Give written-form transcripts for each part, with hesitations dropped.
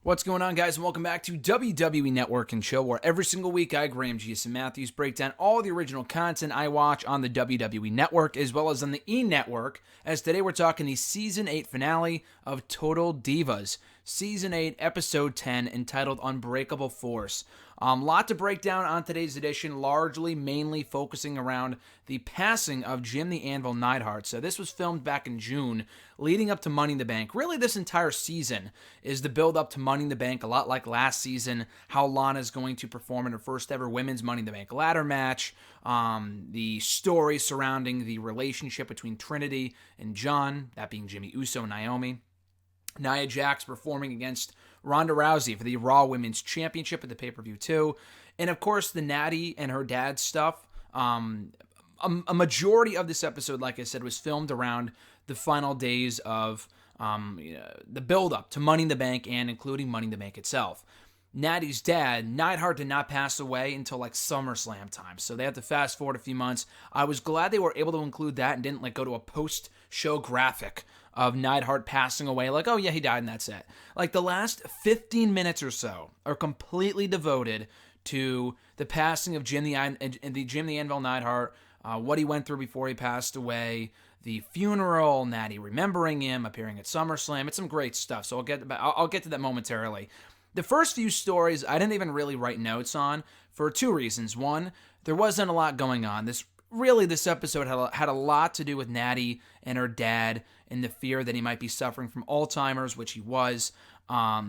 What's going on, guys, and welcome back to WWE Network and Chill, where every single week I, Graham G.S. Matthews, break down all the original content I watch on the WWE Network, as well as on the E! Network, as today we're talking the Season 8 finale of Total Divas, Season 8, Episode 10, entitled Unbreakable Force. Lot to break down on today's edition, mainly focusing around the passing of Jim the Anvil Neidhart. So this was filmed back in June, leading up to Money in the Bank. Really, this entire season is the build-up to Money in the Bank, a lot like last season, how Lana's going to perform in her first ever Women's Money in the Bank ladder match, the story surrounding the relationship between Trinity and John, that being Jimmy Uso and Naomi. Naya Jax performing against Ronda Rousey for the Raw Women's Championship at the pay-per-view too. And of course, the Natty and her dad stuff. A majority of this episode, like I said, was filmed around the final days of the build-up to Money in the Bank and including Money in the Bank itself. Natty's dad, Neidhart, did not pass away until like SummerSlam time, so they had to fast forward a few months. I was glad they were able to include that and didn't go to a post-show graphic of Neidhart passing away, like, oh yeah, he died and that's it. Like, the last 15 minutes or so are completely devoted to the passing of Jim the Anvil Neidhart, what he went through before he passed away, the funeral, Natty remembering him, appearing at SummerSlam. It's some great stuff, so I'll get to that momentarily. The first few stories I didn't even really write notes on for two reasons. One, there wasn't a lot going on. This episode had a lot to do with Natty and her dad and the fear that he might be suffering from Alzheimer's, which he was.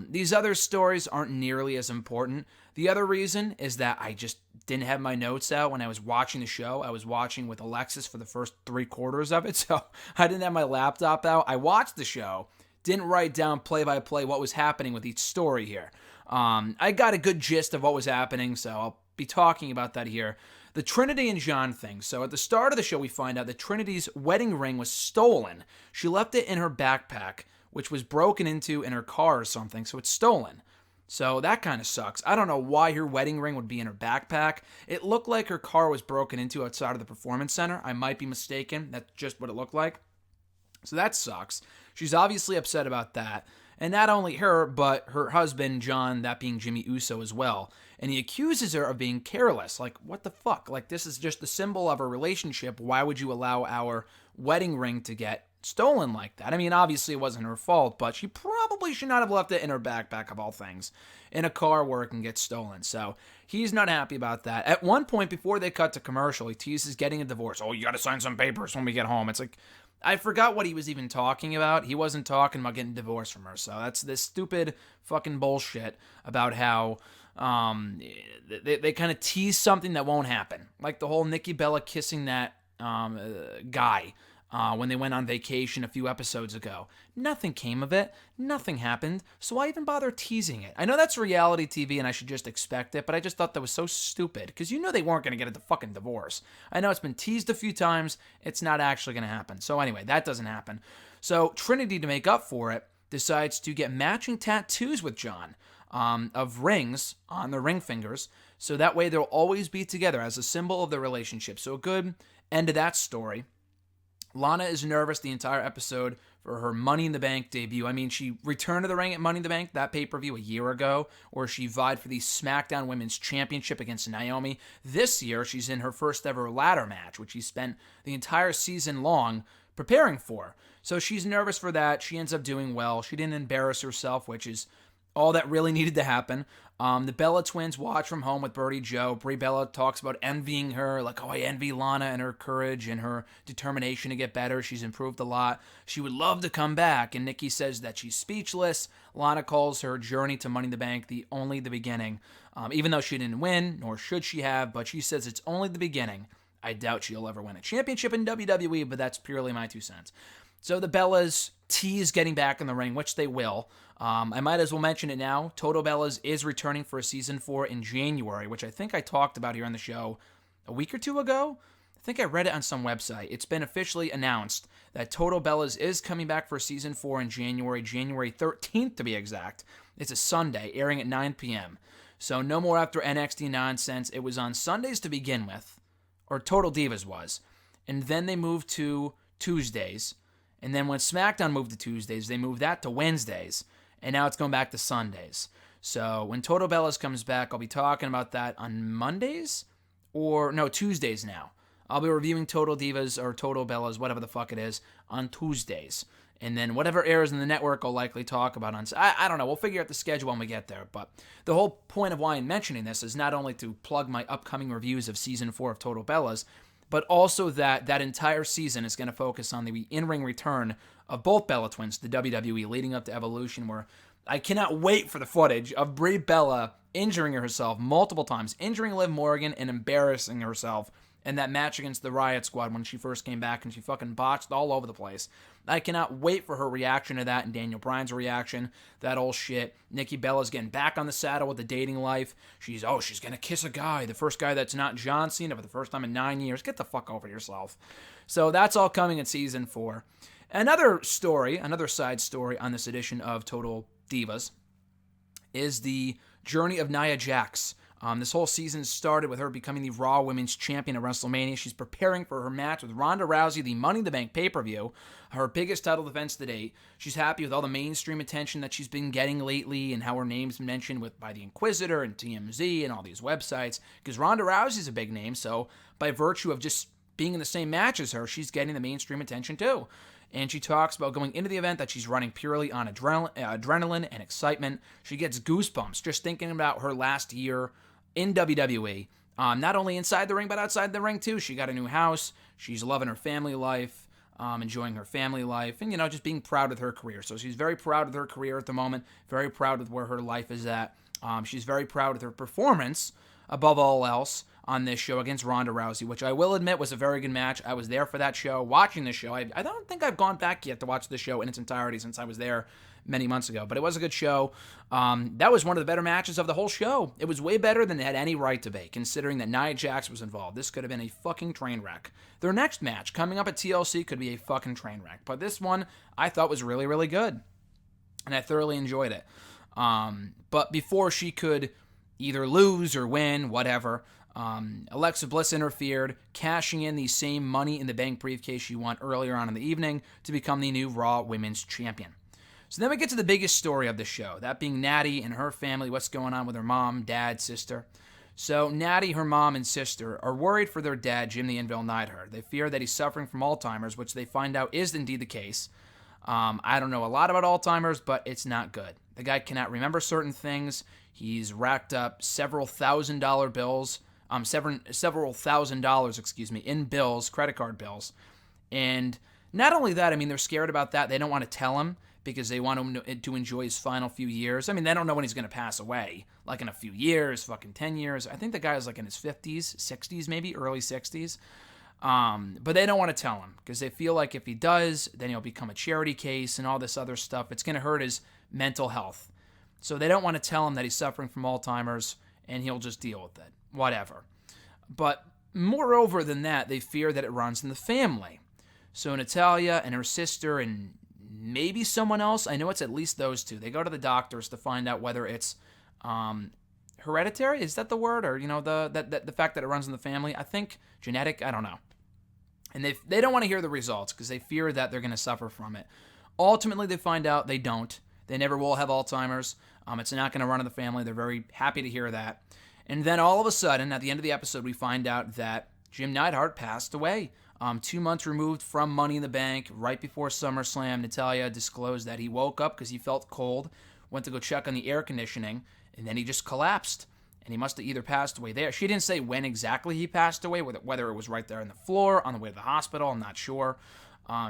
These other stories aren't nearly as important. The other reason is that I just didn't have my notes out when I was watching the show. I was watching with Alexis for the first 3/4 of it, so I didn't have my laptop out. I watched the show, didn't write down play-by-play what was happening with each story here. I got a good gist of what was happening, so I'll be talking about that here. The Trinity and John thing. So at the start of the show, we find out that Trinity's wedding ring was stolen. She left it in her backpack, which was broken into in her car or something, so it's stolen. So that kind of sucks. I don't know why her wedding ring would be in her backpack. It looked like her car was broken into outside of the Performance Center. I might be mistaken. That's just what it looked like. So that sucks. She's obviously upset about that. And not only her, but her husband, John, that being Jimmy Uso as well. And he accuses her of being careless. Like, what the fuck? Like, this is just the symbol of a relationship. Why would you allow our wedding ring to get stolen like that? I mean, obviously it wasn't her fault, but she probably should not have left it in her backpack, of all things, in a car where it can get stolen. So he's not happy about that. At one point, before they cut to commercial, he teases getting a divorce. Oh, you got to sign some papers when we get home. It's like, I forgot what he was even talking about. He wasn't talking about getting divorced from her. So that's this stupid fucking bullshit about how they kind of tease something that won't happen. Like the whole Nikki Bella kissing that guy when they went on vacation a few episodes ago. Nothing came of it. Nothing happened. So why even bother teasing it? I know that's reality TV and I should just expect it, but I just thought that was so stupid because you know they weren't going to get a fucking divorce. I know it's been teased a few times. It's not actually going to happen. So anyway, that doesn't happen. So Trinity, to make up for it, decides to get matching tattoos with John of rings on their ring fingers. So that way they'll always be together as a symbol of their relationship. So a good end to that story. Lana is nervous the entire episode for her Money in the Bank debut. I mean, she returned to the ring at Money in the Bank, that pay-per-view, a year ago, where she vied for the SmackDown Women's Championship against Naomi. This year, she's in her first ever ladder match, which she spent the entire season long preparing for. So she's nervous for that. She ends up doing well. She didn't embarrass herself, which is all that really needed to happen. The Bella twins watch from home with Birdie Joe. Brie Bella talks about envying her, like, oh, I envy Lana and her courage and her determination to get better. She's improved a lot. She would love to come back. And Nikki says that she's speechless. Lana calls her journey to Money in the Bank only the beginning. Even though she didn't win, nor should she have, but she says it's only the beginning. I doubt she'll ever win a championship in WWE, but that's purely my 2 cents. So the Bellas tease getting back in the ring, which they will. I might as well mention it now. Total Bellas is returning for a Season 4 in January, which I think I talked about here on the show a week or two ago. I think I read it on some website. It's been officially announced that Total Bellas is coming back for Season 4 in January 13th to be exact. It's a Sunday, airing at 9 p.m. So no more after NXT nonsense. It was on Sundays to begin with, or Total Divas was. And then they moved to Tuesdays. And then when SmackDown moved to Tuesdays, they moved that to Wednesdays. and now it's going back to Sundays. So when Total Bellas comes back, I'll be talking about that on Mondays, or no, Tuesdays now. I'll be reviewing Total Divas or Total Bellas, whatever the fuck it is, on Tuesdays. And then whatever airs in the network, I'll likely talk about on... I don't know. We'll figure out the schedule when we get there. But the whole point of why I'm mentioning this is not only to plug my upcoming reviews of Season 4 of Total Bellas, but also that entire season is going to focus on the in-ring return of both Bella Twins to WWE leading up to Evolution, where I cannot wait for the footage of Brie Bella injuring herself multiple times, injuring Liv Morgan and embarrassing herself in that match against the Riot Squad when she first came back and she fucking botched all over the place. I cannot wait for her reaction to that and Daniel Bryan's reaction, that old shit. Nikki Bella's getting back on the saddle with the dating life. She's going to kiss a guy, the first guy that's not John Cena for the first time in 9 years. Get the fuck over yourself. So that's all coming in Season 4. Another side story on this edition of Total Divas is the journey of Nia Jax. This whole season started with her becoming the Raw Women's Champion at WrestleMania. She's preparing for her match with Ronda Rousey, the Money in the Bank pay-per-view, her biggest title defense to date. She's happy with all the mainstream attention that she's been getting lately and how her name's mentioned by the Inquisitor and TMZ and all these websites, because Ronda Rousey's a big name, so by virtue of just being in the same match as her, she's getting the mainstream attention too. And she talks about going into the event that she's running purely on adrenaline and excitement. She gets goosebumps just thinking about her last year in WWE, not only inside the ring, but outside the ring too. She got a new house. She's loving her family life, enjoying her family life, and, just being proud of her career. So she's very proud of her career at the moment, very proud of where her life is at. She's very proud of her performance, above all else, on this show against Ronda Rousey, which I will admit was a very good match. I was there for that show, watching the show. I don't think I've gone back yet to watch the show in its entirety since I was there many months ago, but it was a good show. That was one of the better matches of the whole show. It was way better than it had any right to be, considering that Nia Jax was involved. This could have been a fucking train wreck. Their next match, coming up at TLC, could be a fucking train wreck, but this one I thought was really, really good, and I thoroughly enjoyed it. But before she could either lose or win, whatever, Alexa Bliss interfered, cashing in the same Money in the Bank briefcase she won earlier on in the evening to become the new Raw Women's Champion. So then we get to the biggest story of the show, that being Natty and her family, what's going on with her mom, dad, sister. So Natty, her mom, and sister are worried for their dad, Jim the Anvil Neidhart. They fear that he's suffering from Alzheimer's, which they find out is indeed the case. I don't know a lot about Alzheimer's, but it's not good. The guy cannot remember certain things. He's racked up several thousand dollars, in bills, credit card bills. And not only that, I mean, they're scared about that. They don't want to tell him because they want him to enjoy his final few years. I mean, they don't know when he's going to pass away, like in a few years, fucking 10 years. I think the guy is like in his 50s, 60s maybe, early 60s. But they don't want to tell him because they feel like if he does, then he'll become a charity case and all this other stuff. It's going to hurt his mental health. So they don't want to tell him that he's suffering from Alzheimer's and he'll just deal with it. Whatever. But moreover than that, they fear that it runs in the family. So Natalya and her sister and maybe someone else, I know it's at least those two, they go to the doctors to find out whether it's hereditary, is that the word? Or, the fact that it runs in the family. I think genetic, I don't know. And they don't want to hear the results because they fear that they're going to suffer from it. Ultimately, they find out they don't. They never will have Alzheimer's. It's not going to run in the family. They're very happy to hear that. And then all of a sudden, at the end of the episode, we find out that Jim Neidhart passed away. 2 months removed from Money in the Bank, right before SummerSlam, Natalya disclosed that he woke up because he felt cold, went to go check on the air conditioning, and then he just collapsed. And he must have either passed away there. She didn't say when exactly he passed away, whether it was right there on the floor, on the way to the hospital, I'm not sure.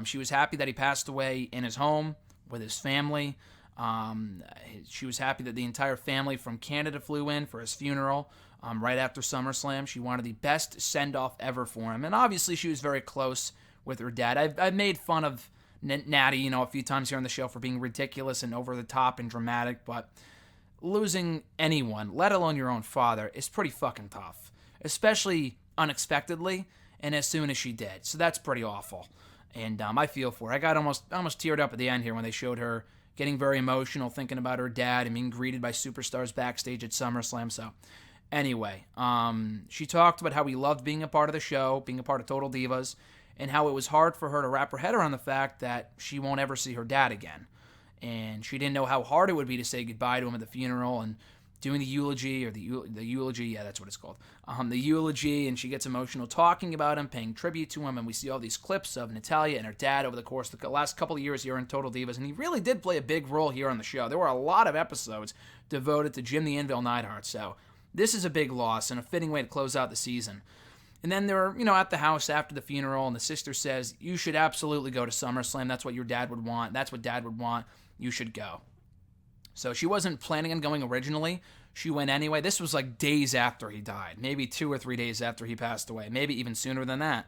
She was happy that he passed away in his home with his family. She was happy that the entire family from Canada flew in for his funeral right after SummerSlam. She wanted the best send-off ever for him. And obviously she was very close with her dad. I've made fun of Natty, a few times here on the show for being ridiculous and over the top and dramatic, but losing anyone, let alone your own father, is pretty fucking tough, especially unexpectedly and as soon as she did. So that's pretty awful. And I feel for her. I got almost teared up at the end here when they showed her getting very emotional, thinking about her dad and being greeted by superstars backstage at SummerSlam. So anyway, she talked about how he loved being a part of the show, being a part of Total Divas, and how it was hard for her to wrap her head around the fact that she won't ever see her dad again. and she didn't know how hard it would be to say goodbye to him at the funeral and doing the eulogy, or the eulogy, yeah, that's what it's called, the eulogy, and she gets emotional talking about him, paying tribute to him, and we see all these clips of Natalya and her dad over the course of the last couple of years here in Total Divas, and he really did play a big role here on the show. There were a lot of episodes devoted to Jim the Anvil Neidhart, so this is a big loss and a fitting way to close out the season. And then they're, at the house after the funeral, and the sister says, you should absolutely go to SummerSlam. That's what your dad would want. That's what Dad would want. You should go. So she wasn't planning on going originally. She went anyway. This was like days after he died. Maybe 2 or 3 days after he passed away. Maybe even sooner than that.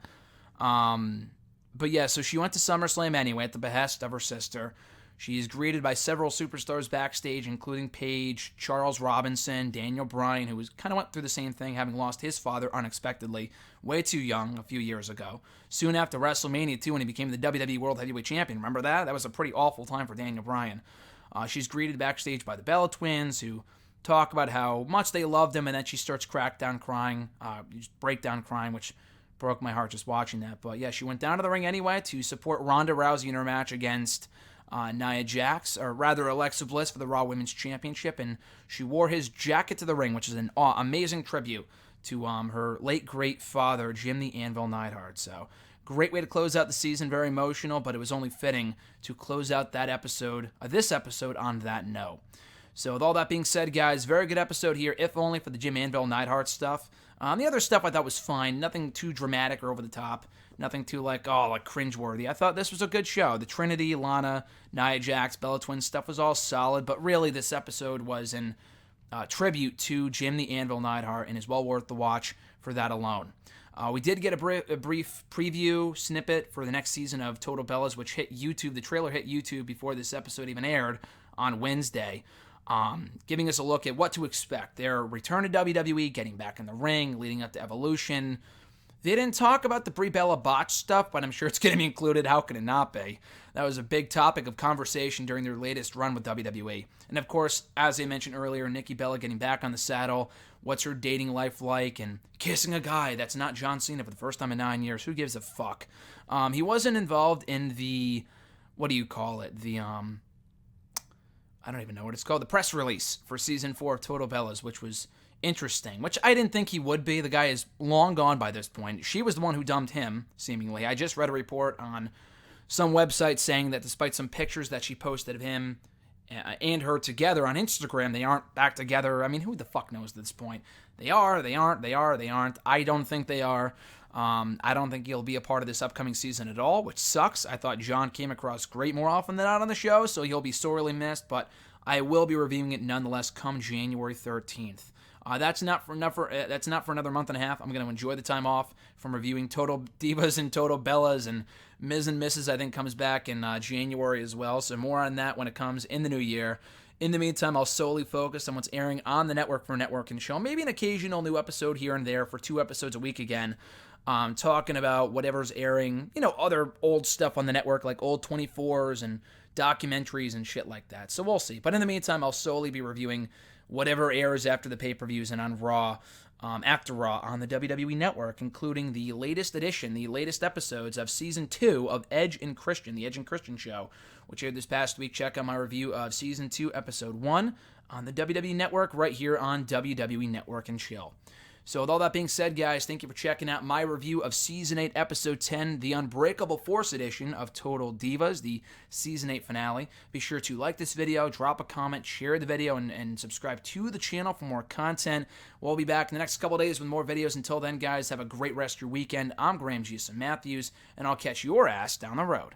But yeah, so she went to SummerSlam anyway at the behest of her sister. She is greeted by several superstars backstage, including Paige, Charles Robinson, Daniel Bryan, who kind of went through the same thing, having lost his father unexpectedly, way too young a few years ago. Soon after WrestleMania, too, when he became the WWE World Heavyweight Champion. Remember that? That was a pretty awful time for Daniel Bryan. She's greeted backstage by the Bella Twins, who talk about how much they loved him, and then she starts break down crying, which broke my heart just watching that. But yeah, she went down to the ring anyway to support Ronda Rousey in her match against Nia Jax, or rather Alexa Bliss, for the Raw Women's Championship, and she wore his jacket to the ring, which is an amazing tribute to her late great father, Jim the Anvil Neidhart. So great way to close out the season, very emotional, but it was only fitting to close out this episode on that note. So with all that being said, guys, very good episode here, if only for the Jim Anvil Neidhart stuff. The other stuff I thought was fine, nothing too dramatic or over the top, nothing too like cringeworthy. I thought this was a good show. The Trinity, Lana, Nia Jax, Bella Twins stuff was all solid, but really this episode was in tribute to Jim the Anvil Neidhart and is well worth the watch for that alone. We did get a brief preview snippet for the next season of Total Bellas, which hit YouTube. The trailer hit YouTube before this episode even aired on Wednesday, giving us a look at what to expect. Their return to WWE, getting back in the ring, leading up to Evolution. They didn't talk about the Brie Bella botch stuff, but I'm sure it's going to be included. How could it not be? That was a big topic of conversation during their latest run with WWE. And of course, as I mentioned earlier, Nikki Bella getting back on the saddle. What's her dating life like? And kissing a guy that's not John Cena for the first time in 9 years. Who gives a fuck? He wasn't involved in the, what do you call it? I don't even know what it's called. The press release for Season 4 of Total Bellas, which was interesting, which I didn't think he would be. The guy is long gone by this point. She was the one who dumped him, seemingly. I just read a report on some website saying that despite some pictures that she posted of him and her together on Instagram, they aren't back together. I mean, who the fuck knows at this point? They are, they aren't, they are, they aren't. I don't think they are. I don't think he'll be a part of this upcoming season at all, which sucks. I thought John came across great more often than not on the show, so he'll be sorely missed, but I will be reviewing it nonetheless come January 13th. That's not for another month and a half. I'm going to enjoy the time off from reviewing Total Divas and Total Bellas, and Ms. and Mrs. I think comes back in January as well, so more on that when it comes in the new year. In the meantime, I'll solely focus on what's airing on the network for Network and Show. Maybe an occasional new episode here and there for 2 episodes a week again. Talking about whatever's airing, other old stuff on the network, like old 24s and documentaries and shit like that. So we'll see. But in the meantime, I'll solely be reviewing whatever airs after the pay-per-views and on Raw, after Raw on the WWE Network, including the latest episodes of Season 2 of Edge and Christian, the Edge and Christian Show, which aired this past week. Check out my review of Season 2, Episode 1 on the WWE Network right here on WWE Network and Chill. So with all that being said, guys, thank you for checking out my review of Season 8, Episode 10, the Unbreakable Force edition of Total Divas, the Season 8 finale. Be sure to like this video, drop a comment, share the video, and subscribe to the channel for more content. We'll be back in the next couple of days with more videos. Until then, guys, have a great rest of your weekend. I'm Graham G. Matthews, and I'll catch your ass down the road.